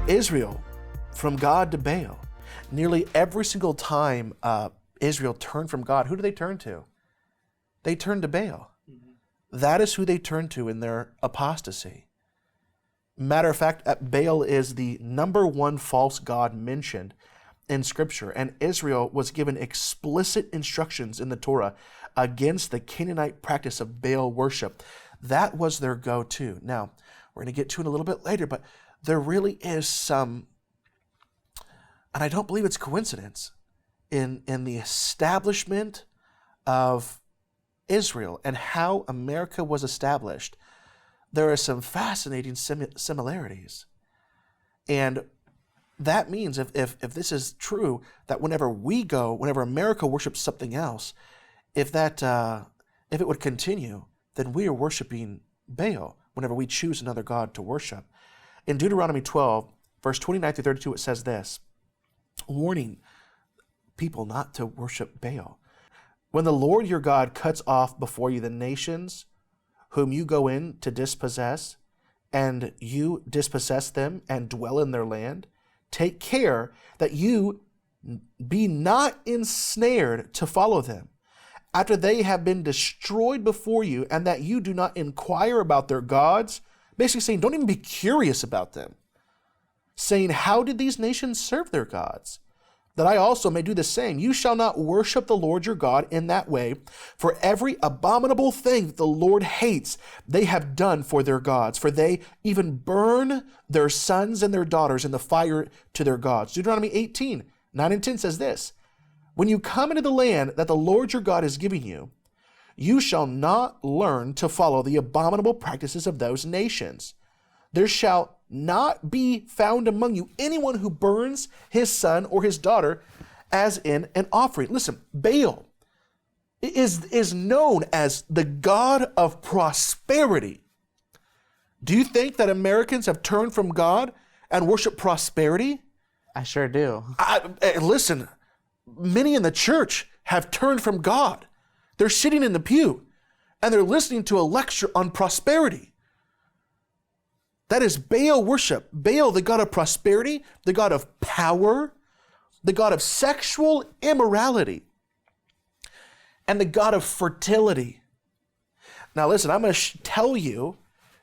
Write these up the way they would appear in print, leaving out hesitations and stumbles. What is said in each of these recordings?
Israel from God to Baal. Nearly every single time Israel turned from God, who do they turn to? They turned to Baal. That is who they turned to in their apostasy. Matter of fact, Baal is the number one false god mentioned in Scripture, and Israel was given explicit instructions in the Torah against the Canaanite practice of Baal worship. That was their go-to. Now, we're going to get to it a little bit later, but there really is some, and I don't believe it's coincidence, in the establishment of Israel and how America was established. There are some fascinating similarities. And that means if this is true, that whenever America worships something else, if it would continue, then we are worshiping Baal whenever we choose another god to worship. In Deuteronomy 12, verse 29 through 32, it says this, warning people not to worship Baal. When the Lord your God cuts off before you the nations whom you go in to dispossess, and you dispossess them and dwell in their land, take care that you be not ensnared to follow them after they have been destroyed before you, and that you do not inquire about their gods. Basically saying, don't even be curious about them. Saying, how did these nations serve their gods? That I also may do the same. You shall not worship the Lord your God in that way, for every abominable thing that the Lord hates, they have done for their gods, for they even burn their sons and their daughters in the fire to their gods. Deuteronomy 18, 9 and 10 says this, when you come into the land that the Lord your God is giving you, you shall not learn to follow the abominable practices of those nations. There shall not be found among you anyone who burns his son or his daughter as in an offering. Listen, Baal is known as the god of prosperity. Do you think that Americans have turned from God and worship prosperity? I sure do. Listen, many in the church have turned from God. They're sitting in the pew and they're listening to a lecture on prosperity. That is Baal worship. Baal, the god of prosperity, the god of power, the god of sexual immorality, and the god of fertility. Now listen, I'm going to tell you,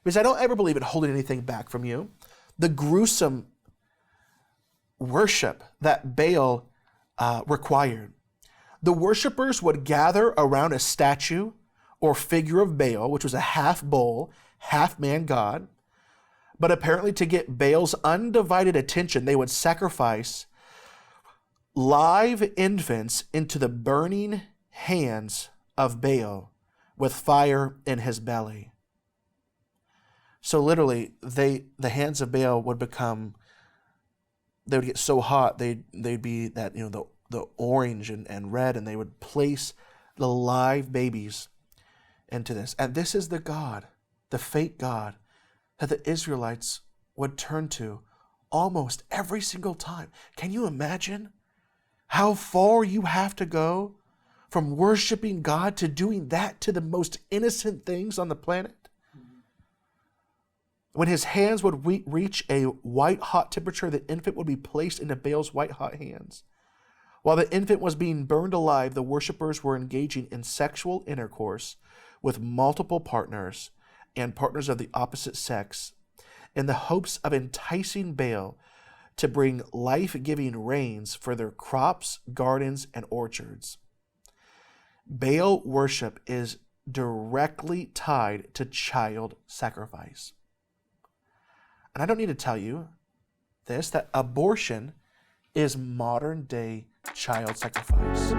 because I don't ever believe in holding anything back from you, the gruesome worship that Baal required. The worshipers would gather around a statue or figure of Baal, which was a half bull, half man god. But apparently to get Baal's undivided attention, they would sacrifice live infants into the burning hands of Baal with fire in his belly. So literally, the hands of Baal would become, they would get so hot, they'd be that, the orange and red, and they would place the live babies into this. And this is the God, the fake God, that the Israelites would turn to almost every single time. Can you imagine how far you have to go from worshiping God to doing that to the most innocent things on the planet? When his hands would reach a white-hot temperature, the infant would be placed into Baal's white-hot hands. While the infant was being burned alive, the worshipers were engaging in sexual intercourse with multiple partners and partners of the opposite sex in the hopes of enticing Baal to bring life-giving rains for their crops, gardens, and orchards. Baal worship is directly tied to child sacrifice. And I don't need to tell you this, that abortion is modern-day child sacrifice.